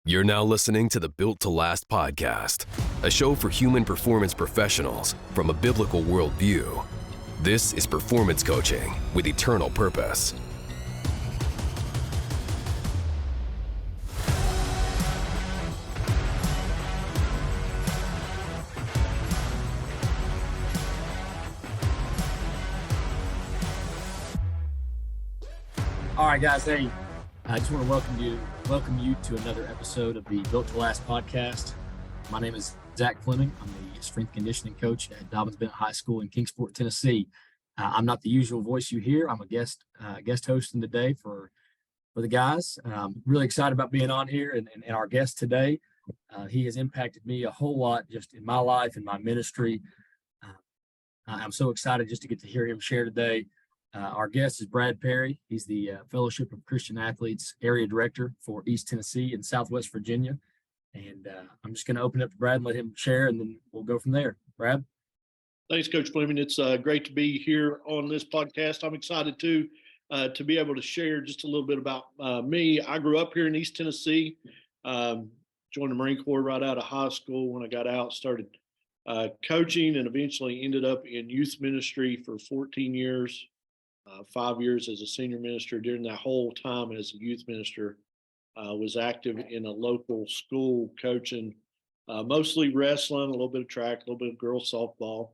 You're now listening to the Built to Last podcast, a show for human performance professionals from a biblical worldview. This is performance coaching with eternal purpose. All right, guys. Hey, I just want to welcome you to another episode of the Built to Last podcast. My name is Zack Fleming. I'm the strength conditioning coach at Dobyns-Bennett High School in Kingsport, Tennessee. I'm not the usual voice you hear. I'm a guest hosting today for the guys. Really excited about being on here and our guest today. He has impacted me a whole lot just in my life and my ministry. I'm so excited just to get to hear him share today. Our guest is Brad Perry. He's the Fellowship of Christian Athletes Area Director for East Tennesse and Southwest Virginia. And I'm just going to open up to Brad and let him share, and then we'll go from there. Brad? Thanks, Coach Fleming. It's great to be here on this podcast. I'm excited to be able to share just a little bit about me. I grew up here in East Tennessee, joined the Marine Corps right out of high school. When I got out, started coaching, and eventually ended up in youth ministry for 14 years. 5 years as a senior minister. During that whole time as a youth minister, was active in a local school coaching, mostly wrestling, a little bit of track, a little bit of girls softball,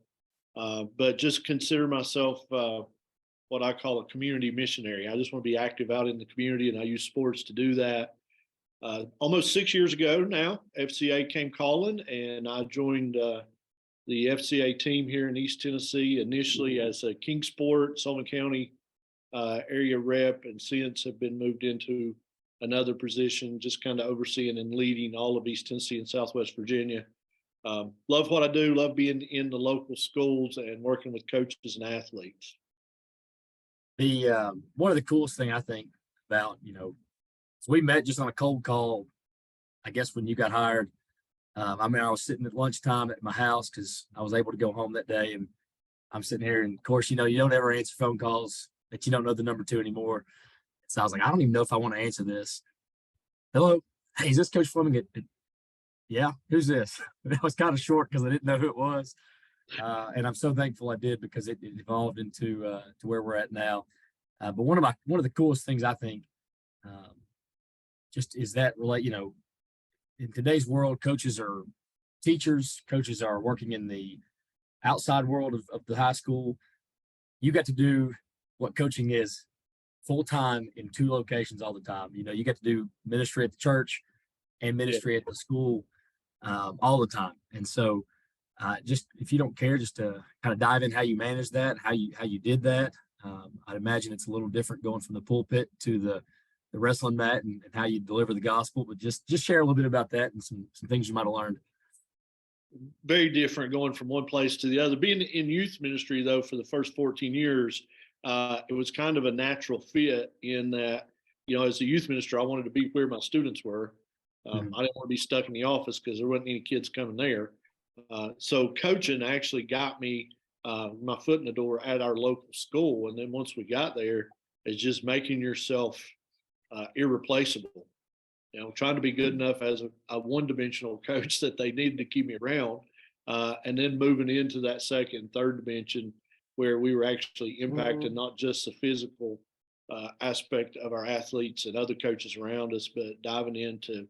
but just consider myself what I call a community missionary. I just want to be active out in the community, and I use sports to do that. Almost 6 years ago now, FCA came calling, and I joined the FCA team here in East Tennessee, initially as a Kingsport, Sullivan County area rep, and since have been moved into another position, just kind of overseeing and leading all of East Tennessee and Southwest Virginia. Love what I do, love being in the local schools and working with coaches and athletes. The one of the coolest thing I think about, is we met just on a cold call, I guess, when you got hired. I was sitting at lunchtime at my house because I was able to go home that day, and I'm sitting here, and of course, you don't ever answer phone calls that you don't know the number to anymore. So I was like, I don't even know if I want to answer this. Hello, hey, is this Coach Fleming? Yeah, who's this? That was kind of short because I didn't know who it was, and I'm so thankful I did, because it evolved into to where we're at now. But one of the coolest things I think, just is that in today's world, coaches are teachers. Coaches are working in the outside world of the high school. You got to do what coaching is full-time in two locations all the time. You get to do ministry at the church and ministry at the school all the time. And so just, if you don't care, just to kind of dive in how you manage that, how you did that. I'd imagine it's a little different going from the pulpit to the wrestling mat and how you deliver the gospel, but just share a little bit about that and some things you might have learned. Very different going from one place to the other. Being in youth ministry, though, for the first 14 years, it was kind of a natural fit in that, as a youth minister, I wanted to be where my students were. I didn't want to be stuck in the office because there wasn't any kids coming there. So coaching actually got me my foot in the door at our local school. And then once we got there, it's just making yourself irreplaceable, trying to be good enough as a one-dimensional coach that they needed to keep me around, and then moving into that second, third dimension where we were actually impacting not just the physical aspect of our athletes and other coaches around us, but diving into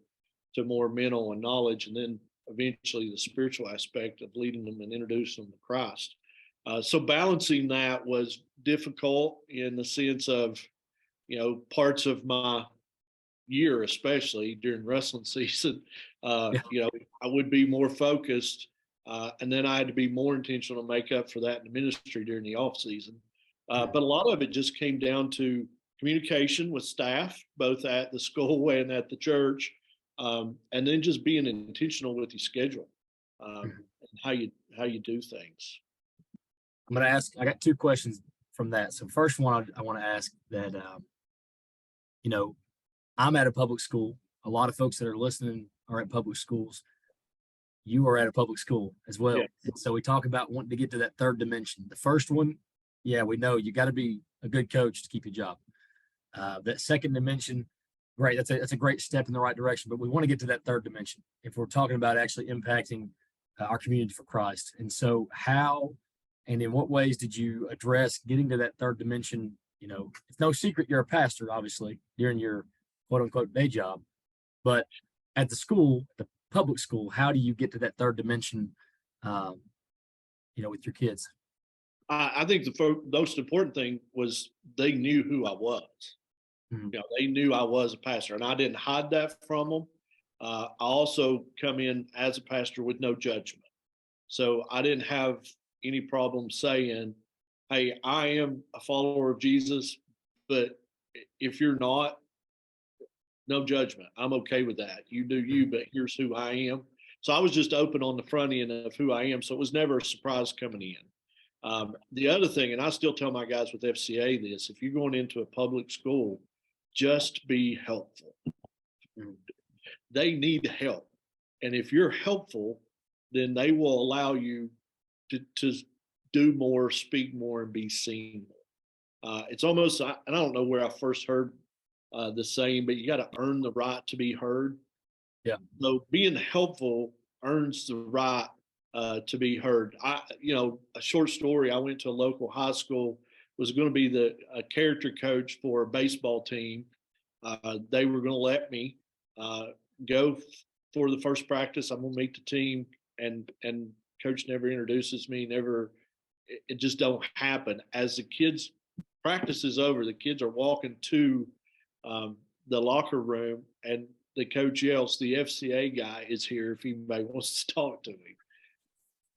more mental and knowledge, and then eventually the spiritual aspect of leading them and introducing them to Christ. So balancing that was difficult in the sense of, parts of my year, especially during wrestling season, I would be more focused, and then I had to be more intentional to make up for that in the ministry during the off season. But a lot of it just came down to communication with staff, both at the school and at the church, and then just being intentional with your schedule and how you do things. I'm going to ask, I got two questions from that. So first one, I want to ask that, I'm at a public school. A lot of folks that are listening are at public schools. You are at a public school as well. Yeah. And so we talk about wanting to get to that third dimension. The first one, we know you got to be a good coach to keep your job. That second dimension, Great. That's a great step in the right direction. But we want to get to that third dimension if we're talking about actually impacting our community for Christ. And so, how and in what ways did you address getting to that third dimension? You know, it's no secret you're a pastor, obviously, during your quote unquote day job, but at the school, the public school, how do you get to that third dimension? Um, with your kids. I think the most important thing was they knew who I was. Mm-hmm. They knew I was a pastor, and I didn't hide that from them. I also come in as a pastor with no judgment. So I didn't have any problem saying, hey, I am a follower of Jesus, but if you're not, no judgment. I'm okay with that. You do you, but here's who I am. So I was just open on the front end of who I am. So it was never a surprise coming in. The other thing, and I still tell my guys with FCA this, if you're going into a public school, just be helpful. They need help. And if you're helpful, then they will allow you to do more, speak more, and be seen more. It's almost, and I don't know where I first heard the saying, but you got to earn the right to be heard. Yeah. So being helpful earns the right to be heard. A short story. I went to a local high school, was going to be a character coach for a baseball team. They were going to let me go for the first practice. I'm going to meet the team, and coach never introduces me. It just don't happen. As the kids practice is over, the kids are walking to the locker room, and the coach yells, "The FCA guy is here if anybody wants to talk to me."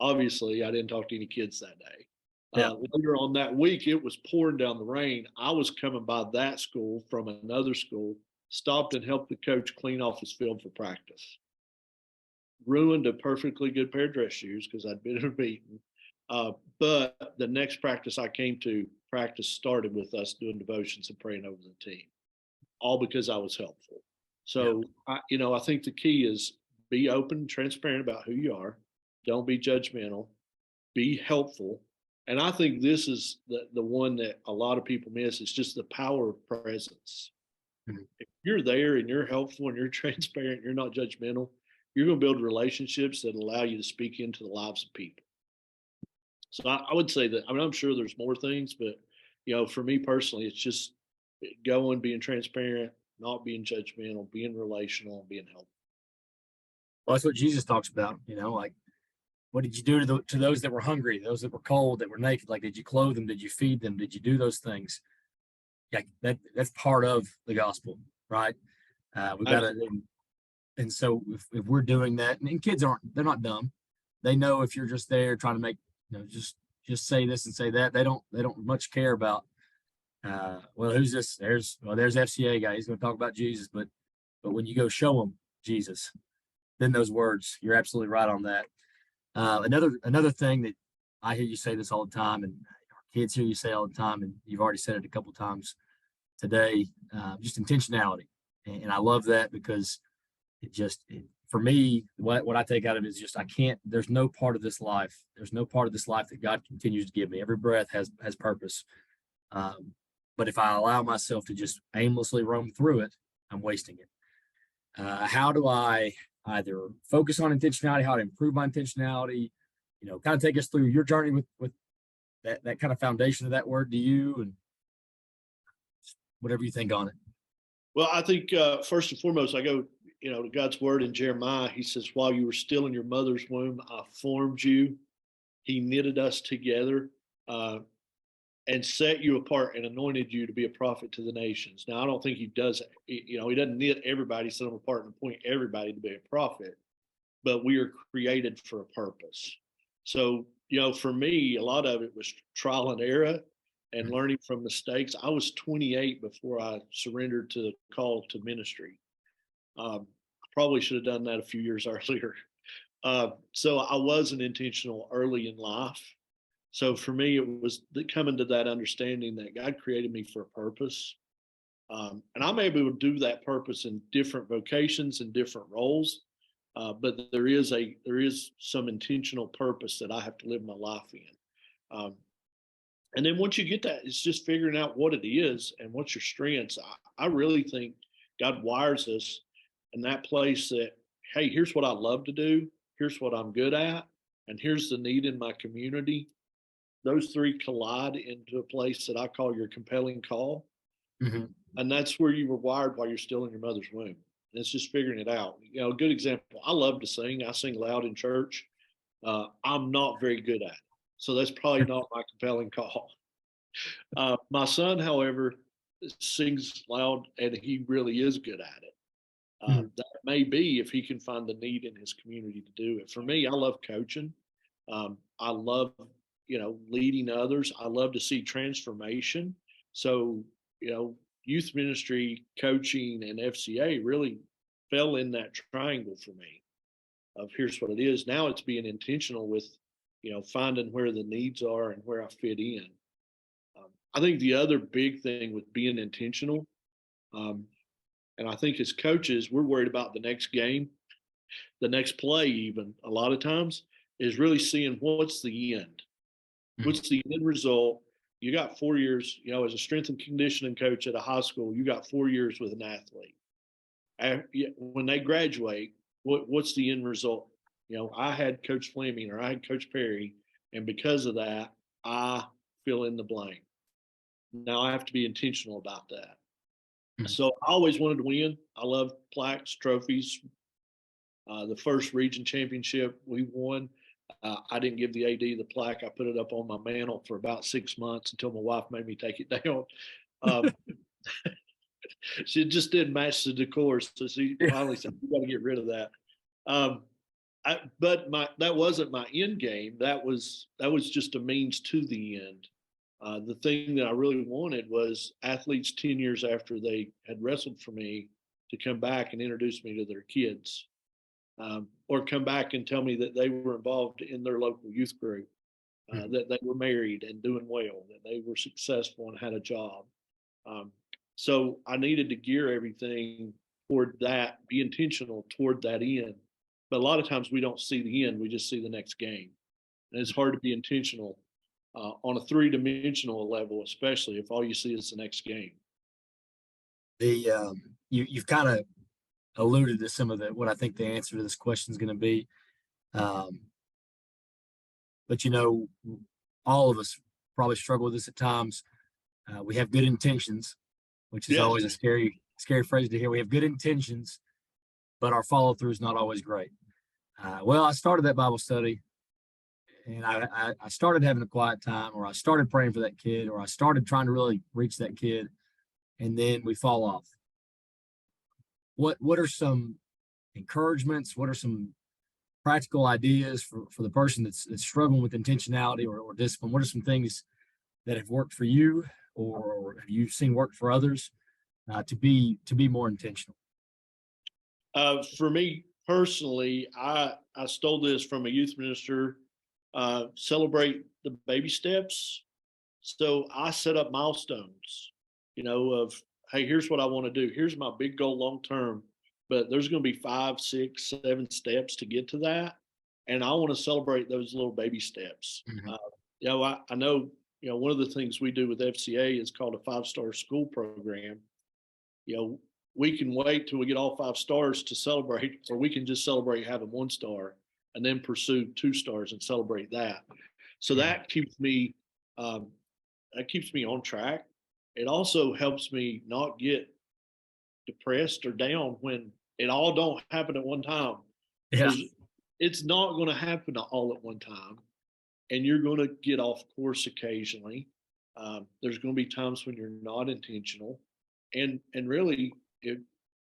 Obviously, I didn't talk to any kids that day. Yeah. Later on that week, it was pouring down the rain. I was coming by that school from another school, stopped and helped the coach clean off his field for practice. Ruined a perfectly good pair of dress shoes because I'd been in a meeting. But the next practice I came to, practice started with us doing devotions and praying over the team, all because I was helpful. So, yeah. I think the key is be open, transparent about who you are. Don't be judgmental. Be helpful. And I think this is the one that a lot of people miss. It's just the power of presence. Mm-hmm. If you're there and you're helpful and you're transparent, you're not judgmental, you're going to build relationships that allow you to speak into the lives of people. So I would say that, I'm sure there's more things, but, for me personally, it's just going, being transparent, not being judgmental, being relational, being helpful. Well, that's what Jesus talks about, like, what did you do to those that were hungry, those that were cold, that were naked? Like, did you clothe them? Did you feed them? Did you do those things? Yeah, that's part of the gospel, right? We've got to, and so if we're doing that, and kids they're not dumb. They know if you're just there trying to make, just say this and say that. They don't much care about, well, who's this? There's FCA guy. He's going to talk about Jesus, but when you go show them Jesus, then those words, you're absolutely right on that. Another thing that I hear you say this all the time, and our kids hear you say all the time, and you've already said it a couple of times today, just intentionality. And I love that because for me, what I take out of it is just, there's no part of this life that God continues to give me. Every breath has purpose. But if I allow myself to just aimlessly roam through it, I'm wasting it. How do I either focus on intentionality, how to improve my intentionality, kind of take us through your journey with that kind of foundation of that word to you, and whatever you think on it. Well, I think first and foremost, I go, to God's word in Jeremiah. He says, while you were still in your mother's womb, I formed you. He knitted us together and set you apart and anointed you to be a prophet to the nations. Now, I don't think he does, he doesn't knit everybody, set them apart and appoint everybody to be a prophet, but we are created for a purpose. So, for me, a lot of it was trial and error and learning from mistakes. I was 28 before I surrendered to the call to ministry. I probably should have done that a few years earlier. So I wasn't intentional early in life. So for me, it was coming to that understanding that God created me for a purpose. And I may be able to do that purpose in different vocations and different roles. But there is some intentional purpose that I have to live my life in. And then once you get that, it's just figuring out what it is and what's your strengths. I really think God wires us in that place that, hey, here's what I love to do, here's what I'm good at, and here's the need in my community. Those three collide into a place that I call your compelling call. Mm-hmm. And that's where you were wired while you're still in your mother's womb. And it's just figuring it out. You know, a good example, I love to sing. I sing loud in church. I'm not very good at it. So that's probably not my compelling call. My son, however, sings loud and he really is good at it. That may be if he can find the need in his community to do it. For me, I love coaching. I love, leading others. I love to see transformation. So, youth ministry, coaching, and FCA really fell in that triangle for me of here's what it is. Now it's being intentional with, finding where the needs are and where I fit in. I think the other big thing with being intentional, and I think as coaches, we're worried about the next game, the next play, even a lot of times, is really seeing what's the end. What's the end result? You got 4 years, as a strength and conditioning coach at a high school, you got 4 years with an athlete. When they graduate, what's the end result? I had Coach Fleming or I had Coach Perry, and because of that, I fill in the blank. Now I have to be intentional about that. So I always wanted to win. I love plaques, trophies. The first region championship we won, I didn't give the AD the plaque. I put it up on my mantle for about 6 months until my wife made me take it down. She just didn't match the decor, so she finally said, "You got to get rid of that." But that wasn't my end game. That was just a means to the end. The thing that I really wanted was athletes 10 years after they had wrestled for me to come back and introduce me to their kids, or come back and tell me that they were involved in their local youth group, that they were married and doing well, that they were successful and had a job. So I needed to gear everything toward that, be intentional toward that end. But a lot of times we don't see the end, we just see the next game. And it's hard to be intentional on a three-dimensional level, especially if all you see is the next game. You've kind of alluded to some of what I think the answer to this question is going to be. But all of us probably struggle with this at times. We have good intentions, which is always a scary phrase to hear. We have good intentions, but our follow through is not always great. Well, I started that Bible study, and I started having a quiet time, or I started praying for that kid, or I started trying to really reach that kid, and then we fall off. What are some encouragements? What are some practical ideas for the person that's struggling with intentionality or discipline? What are some things that have worked for you, or have you seen work for others to be more intentional? For me personally, I stole this from a youth minister. Celebrate the baby steps. So I set up milestones, of, hey, here's what I want to do. Here's my big goal long term, but there's going to be 5, 6, 7 steps to get to that. And I want to celebrate those little baby steps. Mm-hmm. I know, one of the things we do with FCA is called a 5-star school program. We can wait till we get all 5 stars to celebrate, or we can just celebrate having 1 star and then pursue 2 stars and celebrate that. So that keeps me on track. It also helps me not get depressed or down when it all don't happen at one time. Yeah. It's not going to happen all at one time, and you're going to get off course occasionally. There's going to be times when you're not intentional, and really, if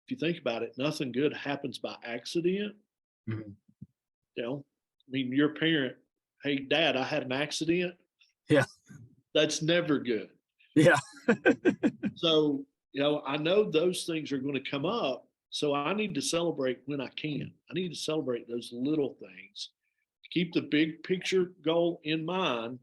you think about it, nothing good happens by accident. Mm-hmm. Your parent, hey, Dad, I had an accident. Yeah. That's never good. Yeah. So, I know those things are going to come up. So I need to celebrate when I can. I need to celebrate those little things. Keep the big picture goal in mind,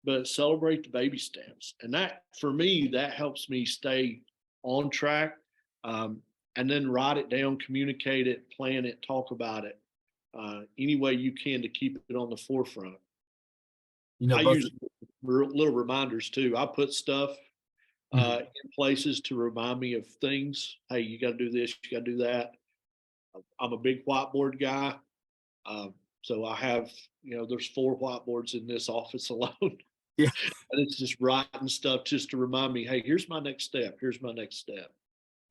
but celebrate the baby steps. And that, for me, that helps me stay on track. And then write it down, communicate it, plan it, talk about it. Any way you can to keep it on the forefront. I use little reminders too. I put stuff in places to remind me of things. Hey, you got to do this, you got to do that. I'm a big whiteboard guy. So I have, there's 4 whiteboards in this office alone. Yeah. And it's just writing stuff just to remind me, hey, here's my next step. Here's my next step.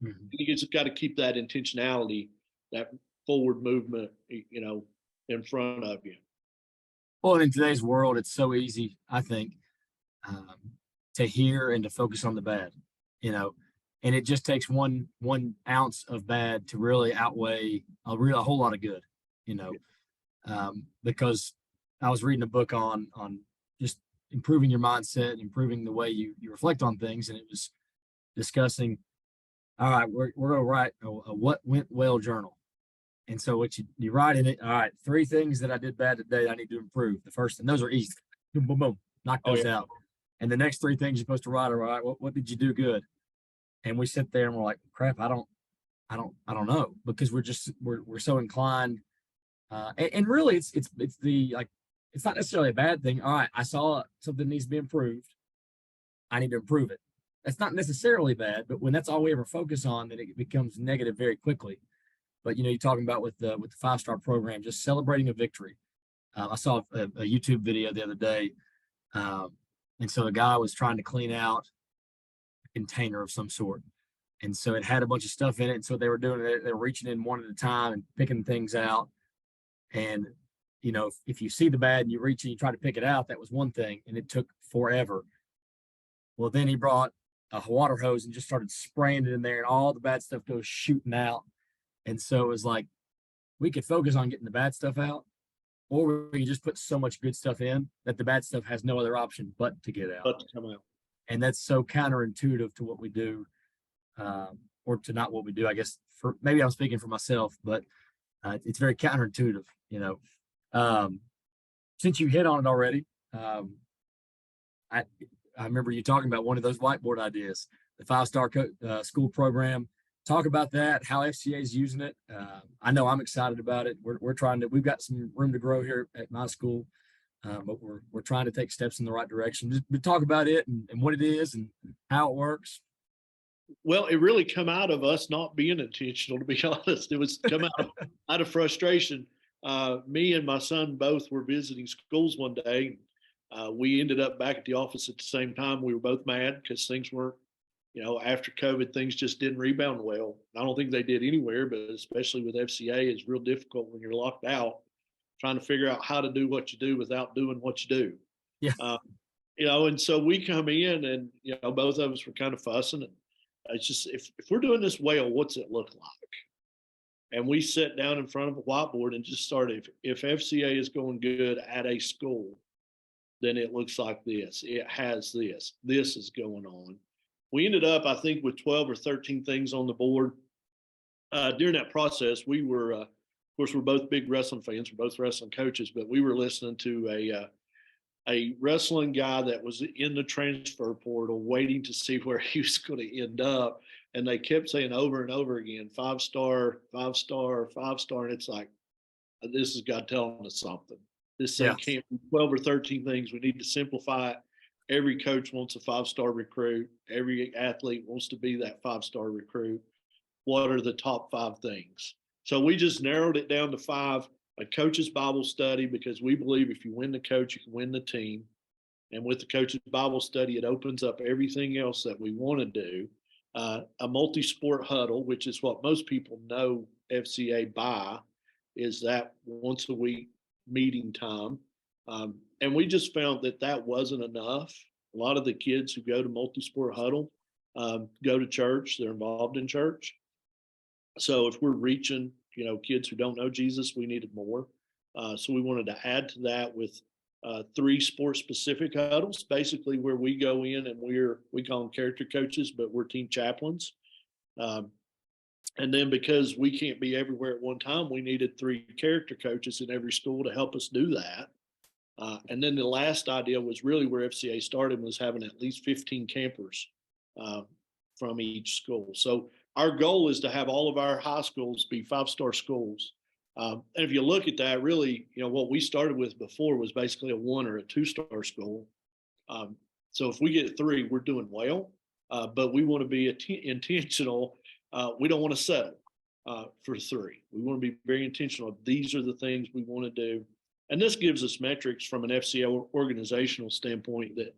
Mm-hmm. You just got to keep that intentionality, that forward movement, in front of you. Well, in today's world, it's so easy, I think, to hear and to focus on the bad, and it just takes one ounce of bad to really outweigh a whole lot of good, because I was reading a book on just improving your mindset, improving the way you reflect on things, and it was discussing, all right, we're going to write a what went well journal. And so what you write in it, all right, 3 things that I did bad today I need to improve. The first, and those are easy. Boom, boom, boom. Knock those out. And the next 3 things you're supposed to write are, all right, what did you do good? And we sit there and we're like, crap, I don't know, because we're so inclined. And really it's it's not necessarily a bad thing. All right, I saw something needs to be improved. I need to improve it. That's not necessarily bad, but when that's all we ever focus on, then it becomes negative very quickly. But you're talking about with the 5-star program, just celebrating a victory. I saw a YouTube video the other day, and so a guy was trying to clean out a container of some sort, and so it had a bunch of stuff in it. And so they were doing it; they were reaching in one at a time and picking things out. And if you see the bad and you reach and you try to pick it out, that was one thing, and it took forever. Well, then he brought a water hose and just started spraying it in there, and all the bad stuff goes shooting out. And so it was like, we could focus on getting the bad stuff out, or we could just put so much good stuff in that the bad stuff has no other option but to get out. But to come out. And that's so counterintuitive to what we do, or to not what we do, I guess. Maybe I'm speaking for myself, but it's very counterintuitive, Since you hit on it already, I remember you talking about one of those whiteboard ideas, the 5-star school program. Talk about that, how FCA is using it. I know I'm excited about it. We've got some room to grow here at my school, but we're trying to take steps in the right direction. Just talk about it and what it is and how it works. Well, it really come out of us not being intentional, to be honest. It was come out of frustration. Me and my son both were visiting schools one day. We ended up back at the office at the same time. We were both mad because things weren't, after COVID, things just didn't rebound well. I don't think they did anywhere, but especially with FCA, it's real difficult when you're locked out, trying to figure out how to do what you do without doing what you do. Yeah. And so we come in and, both of us were kind of fussing. And it's just, if we're doing this well, what's it look like? And we sat down in front of a whiteboard and just started, if FCA is going good at a school, then it looks like this. It has this. This is going on. We ended up, I think, with 12 or 13 things on the board. During that process, we were, of course, we're both big wrestling fans. We're both wrestling coaches, but we were listening to a wrestling guy that was in the transfer portal waiting to see where he was going to end up. And they kept saying over and over again, 5-star, 5-star, 5-star. And it's like, this is God telling us something. This thing can't be 12 or 13 things. We need to simplify it. Every coach wants a 5-star recruit. Every athlete wants to be that 5-star recruit. What are the top 5 things? So we just narrowed it down to 5. A coach's Bible study, because we believe if you win the coach, you can win the team. And with the coach's Bible study, it opens up everything else that we want to do. A multi-sport huddle, which is what most people know FCA by, is that once a week meeting time. And we just found that wasn't enough. A lot of the kids who go to multi-sport huddle go to church. They're involved in church. So if we're reaching, kids who don't know Jesus, we needed more. So we wanted to add to that with 3 sport-specific huddles, basically where we go in and we call them character coaches, but we're team chaplains. And then because we can't be everywhere at one time, we needed 3 character coaches in every school to help us do that. And then the last idea was really where FCA started, was having at least 15 campers from each school. So our goal is to have all of our high schools be 5-star schools. And if you look at that, really, what we started with before was basically a 1 or a 2-star school. So if we get 3, we're doing well. but we want to be intentional. We don't want to settle for 3. We want to be very intentional. These are the things we want to do. And this gives us metrics from an FCA organizational standpoint that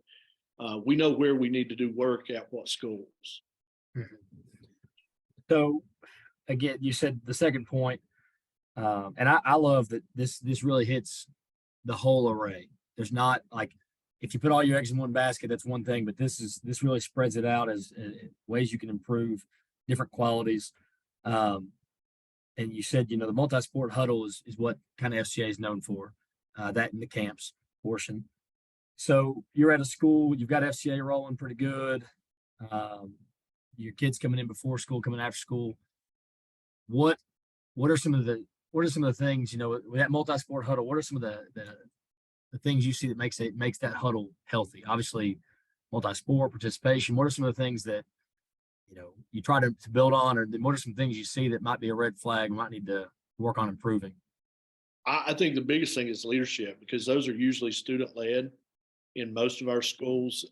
we know where we need to do work at what schools. Mhm. So again, you said the second point, and I love that this really hits the whole array. There's not like if you put all your eggs in one basket, that's one thing, but this really spreads it out as ways you can improve different qualities. And you said, the multi-sport huddle is what kind of FCA is known for, that in the camps portion. So you're at a school, you've got FCA rolling pretty good. Your kids coming in before school, coming after school. What are some of the things, with that multi-sport huddle, what are some of the things you see that makes that huddle healthy? Obviously, multi-sport participation. What are some of the things that you try to build on, or what are some things you see that might be a red flag, might need to work on improving? I think the biggest thing is leadership, because those are usually student led in most of our schools.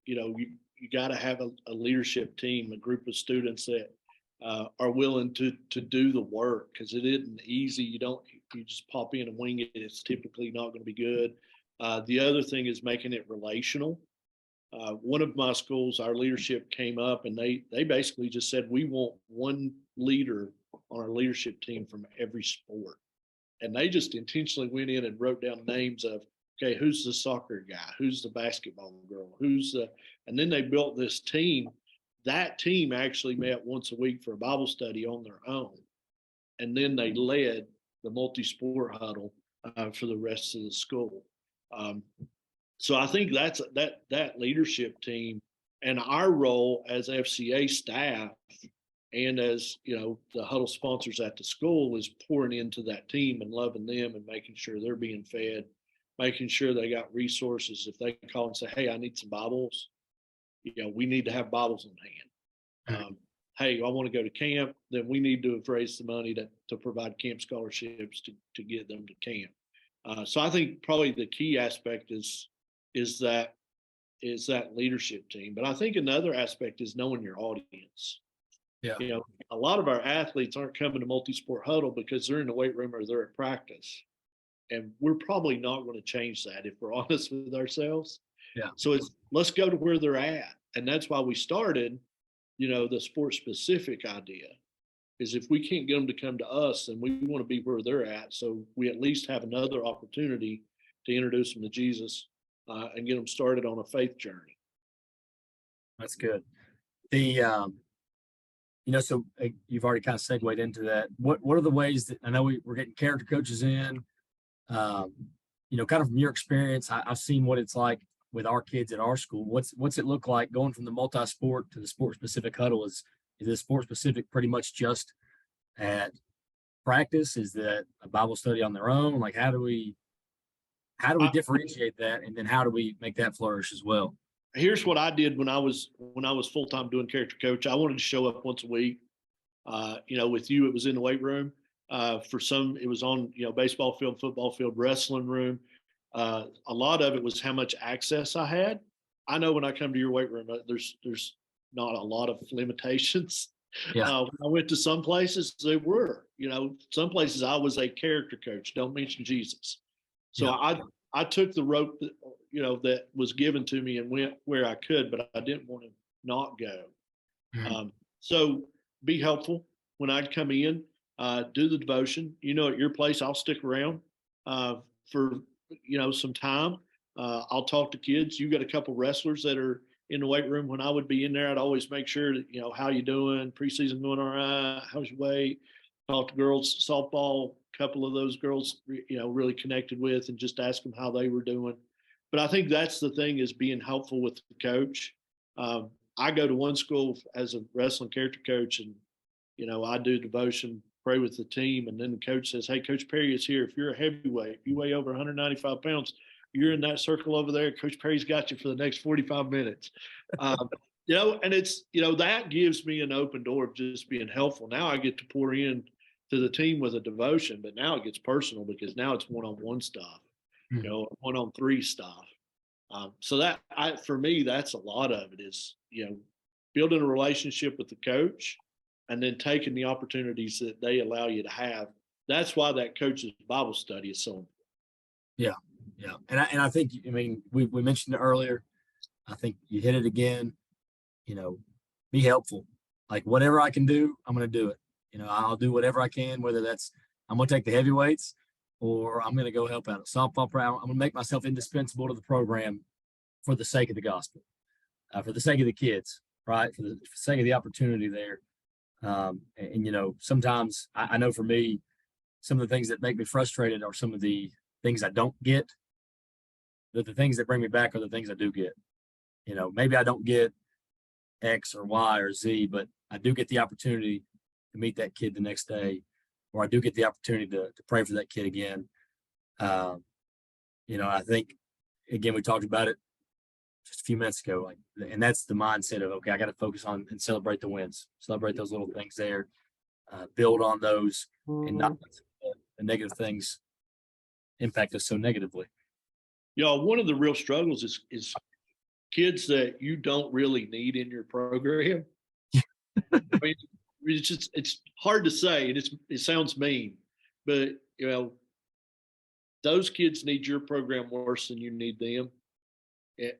You got to have a leadership team, a group of students that are willing to do the work, because it isn't easy. You just pop in and wing it. It's typically not going to be good. The other thing is making it relational. One of my schools, our leadership came up and they basically just said, we want one leader on our leadership team from every sport. And they just intentionally went in and wrote down names of, okay, who's the soccer guy? Who's the basketball girl? And then they built this team. That team actually met once a week for a Bible study on their own. And then they led the multi-sport huddle for the rest of the school. So I think that's that leadership team, and our role as FCA staff and as the huddle sponsors at the school is pouring into that team and loving them and making sure they're being fed, making sure they got resources. If they call and say, hey, I need some Bibles, we need to have Bibles in hand. Hey, I want to go to camp, then we need to have raised the money to provide camp scholarships to get them to camp. So I think probably the key aspect is that leadership team. But I think another aspect is knowing your audience. Yeah. A lot of our athletes aren't coming to multi-sport huddle because they're in the weight room or they're at practice. And we're probably not going to change that if we're honest with ourselves. Yeah. So let's go to where they're at. And that's why we started, the sport specific idea is if we can't get them to come to us, then we want to be where they're at. So we at least have another opportunity to introduce them to Jesus and get them started on a faith journey. That's good. So you've already kind of segued into that. What are the ways that I know we're getting character coaches in? Kind of from your experience, I've seen what it's like with our kids at our school. What's it look like going from the multi-sport to the sport-specific huddle? Is the sport-specific pretty much just at practice? Is that a Bible study on their own? Like, how do we differentiate that, and then how do we make that flourish as well? Here's what I did when I was full-time doing character coach. I wanted to show up once a week. With you, it was in the weight room. For some, it was on, baseball field, football field, wrestling room. A lot of it was how much access I had. I know when I come to your weight room, there's not a lot of limitations. Yeah. When I went to some places, they were, some places I was a character coach. Don't mention Jesus. So yeah. I took the rope that was given to me and went where I could, but I didn't want to not go. Mm-hmm. So be helpful when I'd come in, do the devotion. At your place, I'll stick around for some time. I'll talk to kids. You got a couple wrestlers that are in the weight room. When I would be in there, I'd always make sure that how you doing? Preseason going all right? How's your weight? Talk to girls softball. A couple of those girls, really connected with, and just ask them how they were doing. But I think that's the thing, is being helpful with the coach. I go to one school as a wrestling character coach, and I do devotion, pray with the team, and then the coach says, "Hey, Coach Perry is here. If you're a heavyweight, if you weigh over 195 pounds, you're in that circle over there. Coach Perry's got you for the next 45 minutes." And it's that gives me an open door of just being helpful. Now I get to pour in to the team with a devotion, but now it gets personal because now it's one-on-one stuff, one-on-3 stuff. So for me, that's a lot of it is building a relationship with the coach and then taking the opportunities that they allow you to have. That's why that coach's Bible study is so important. Yeah. Yeah. And I think, I mean, we mentioned it earlier. I think you hit it again, be helpful. Like whatever I can do, I'm going to do it. I'll do whatever I can, whether that's I'm going to take the heavy weights or I'm going to go help out at softball practice. I'm going to make myself indispensable to the program for the sake of the gospel, for the sake of the kids, right? For the sake of the opportunity there. Sometimes I know for me, some of the things that make me frustrated are some of the things I don't get. The things that bring me back are the things I do get. Maybe I don't get X or Y or Z, but I do get the opportunity to meet that kid the next day, or I do get the opportunity to pray for that kid again. I think, again, we talked about it just a few minutes ago, and that's the mindset of, okay, I got to focus on and celebrate the wins, celebrate those little things there, build on those, and not let the negative things impact us so negatively. One of the real struggles is kids that you don't really need in your program. I mean, it's hard to say, and it sounds mean, but those kids need your program worse than you need them.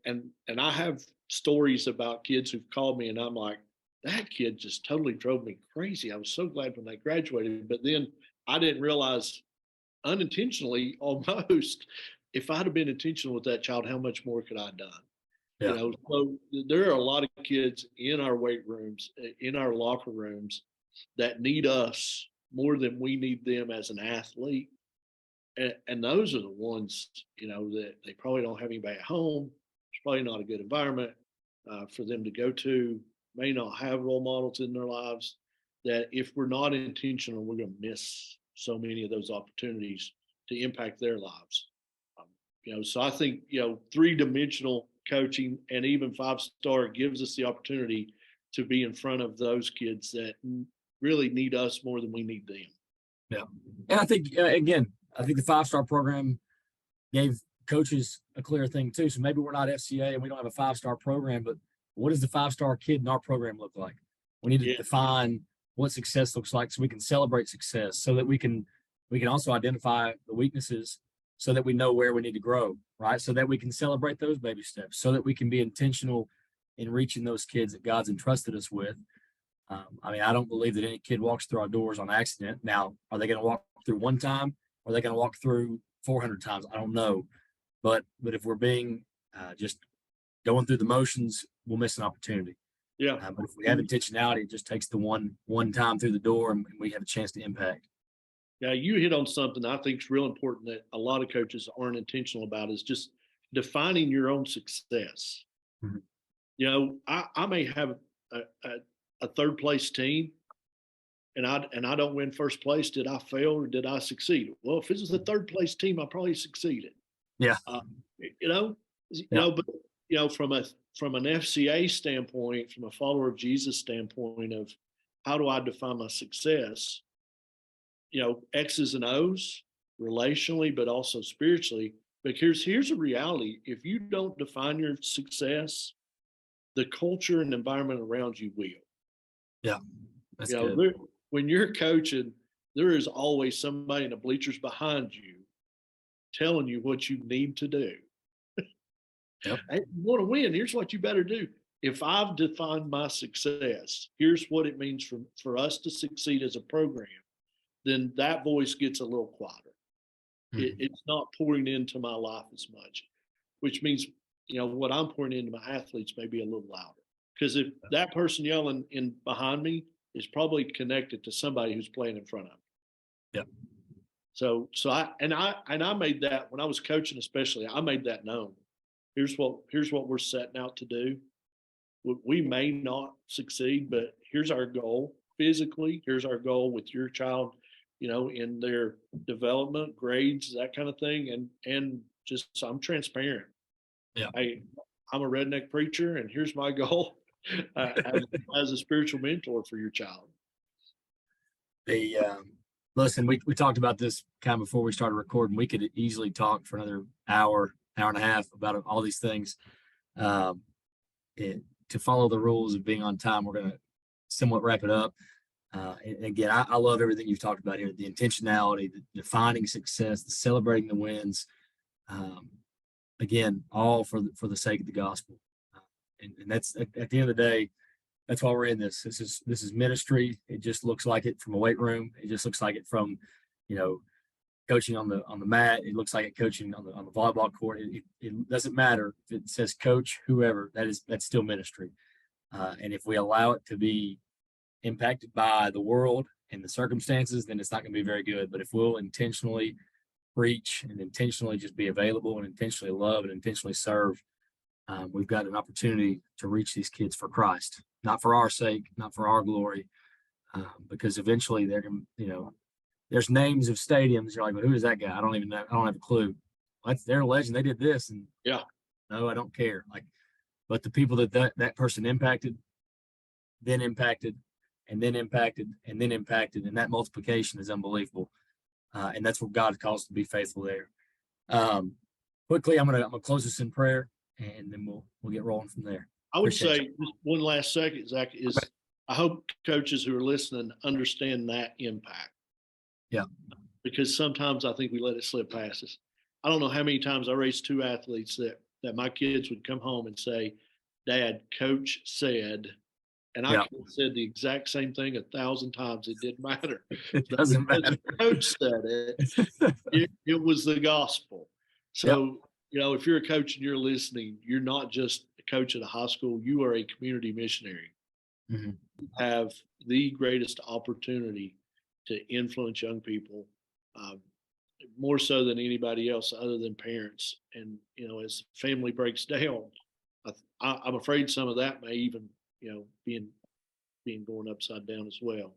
And I have stories about kids who've called me, and I'm like, that kid just totally drove me crazy. I was so glad when they graduated, but then I didn't realize unintentionally, almost, if I'd have been intentional with that child, how much more could I have done? Yeah. So there are a lot of kids in our weight rooms, in our locker rooms, that need us more than we need them as an athlete. And those are the ones, that they probably don't have anybody at home. It's probably not a good environment for them to go to, may not have role models in their lives, that if we're not intentional, we're going to miss so many of those opportunities to impact their lives. So I think, 3-dimensional coaching and even 5-star gives us the opportunity to be in front of those kids that really need us more than we need them. Yeah. And I think, again, I think the 5-star program gave coaches a clear thing too. So maybe we're not FCA and we don't have a 5-star program, but what does the 5-star kid in our program look like? We need to define what success looks like so we can celebrate success, so that we can also identify the weaknesses so that we know where we need to grow, right? So that we can celebrate those baby steps, so that we can be intentional in reaching those kids that God's entrusted us with. I don't believe that any kid walks through our doors on accident. Now, are they going to walk through one time? Or are they going to walk through 400 times? I don't know. But if we're being just going through the motions, we'll miss an opportunity. Yeah. But if we have intentionality, it just takes the one time through the door and we have a chance to impact. Yeah, you hit on something I think is real important that a lot of coaches aren't intentional about, is just defining your own success. Mm-hmm. I may have a third place team and I don't win first place. Did I fail or did I succeed? Well, if it was a third place team, I probably succeeded. Yeah. But from an FCA standpoint, from a follower of Jesus standpoint of how do I define my success? X's and O's relationally, but also spiritually. But here's a reality. If you don't define your success, the culture and environment around you will. Yeah. That's good. When you're coaching, there is always somebody in the bleachers behind you telling you what you need to do. Yep. Hey, you want to win, here's what you better do. If I've defined my success, here's what it means for us to succeed as a program, then that voice gets a little quieter. Mm-hmm. It's not pouring into my life as much, which means, what I'm pouring into my athletes may be a little louder. Because if that person yelling in behind me is probably connected to somebody who's playing in front of me. Yep. So I made that when I was coaching, especially, I made that known. Here's what we're setting out to do. We may not succeed, but here's our goal physically. Here's our goal with your child, in their development, grades, that kind of thing. And just, so I'm transparent. Yeah. I'm a redneck preacher, and here's my goal as a spiritual mentor for your child. Listen, we talked about this kind of before we started recording. We could easily talk for another hour and a half about all these things. to follow the rules of being on time, we're going to somewhat wrap it up. And again, I love everything you've talked about here, the intentionality, the defining success, the celebrating the wins. Again, all for the sake of the gospel. And that's at the end of the day, that's why we're in this. This is ministry. It just looks like it from a weight room. It just looks like it from, coaching on the mat. It looks like it coaching on the volleyball court. It doesn't matter if it says coach, whoever. That's still ministry. And if we allow it to be impacted by the world and the circumstances, then it's not going to be very good. But if we'll intentionally preach and intentionally just be available and intentionally love and intentionally serve, we've got an opportunity to reach these kids for Christ, not for our sake, not for our glory, because eventually they're going to, there's names of stadiums. You're like, but who is that guy? I don't even know. I don't have a clue. They're a legend. They did this. And yeah, no, I don't care. But the people that person impacted, then impacted, and then impacted, and then impacted, and that multiplication is unbelievable. And that's what God calls us to be faithful there. Quickly, I'm gonna close this in prayer, and then we'll get rolling from there. I would say just one last second, Zach, is okay. I hope coaches who are listening understand that impact. Yeah. Because sometimes I think we let it slip past us. I don't know how many times I raised two athletes that my kids would come home and say, Dad, Coach said, and I could have said the exact same thing 1,000 times. It didn't matter. It doesn't matter. Coach said it was the gospel. So, if you're a coach and you're listening, you're not just a coach at a high school. You are a community missionary. Mm-hmm. You have the greatest opportunity to influence young people, more so than anybody else other than parents. And, as family breaks down, I'm afraid some of that may even, being going upside down as well.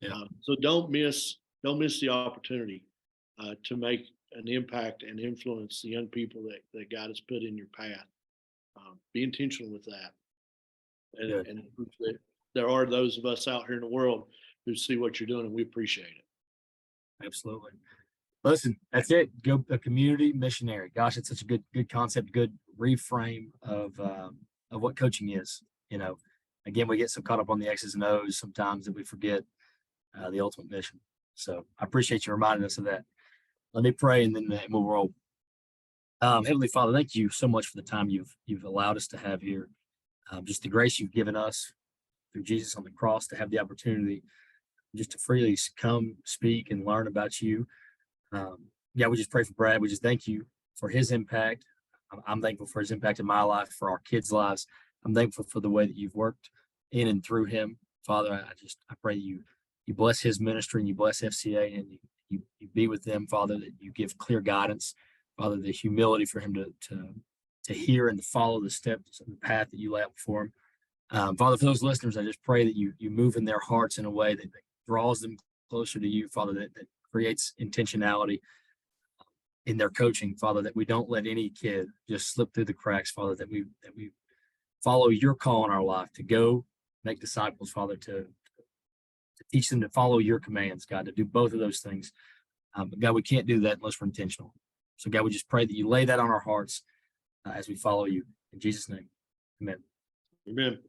Yeah. So don't miss the opportunity to make an impact and influence the young people that God has put in your path. Be intentional with that. And there are those of us out here in the world who see what you're doing, and we appreciate it. Absolutely. Listen, that's it. Go a community missionary. Gosh, it's such a good concept, good reframe of what coaching is. Again, we get so caught up on the X's and O's sometimes that we forget the ultimate mission. So I appreciate you reminding us of that. Let me pray, and then we'll roll. Heavenly Father, thank you so much for the time you've allowed us to have here. Just the grace you've given us through Jesus on the cross to have the opportunity just to freely come, speak, and learn about you. We just pray for Brad. We just thank you for his impact. I'm thankful for his impact in my life, for our kids' lives. I'm thankful for the way that you've worked in and through him. Father, I pray you bless his ministry and you bless FCA, and you be with them, Father, that you give clear guidance, Father, the humility for him to hear and to follow the steps and the path that you lay out before him. Father, for those listeners, I just pray that you move in their hearts in a way that draws them closer to you, Father, that creates intentionality in their coaching, Father, that we don't let any kid just slip through the cracks, Father, that we follow your call in our life to go make disciples, Father, to teach them to follow your commands, God, to do both of those things. But God, we can't do that unless we're intentional. So God, we just pray that you lay that on our hearts as we follow you. In Jesus' name, amen. Amen.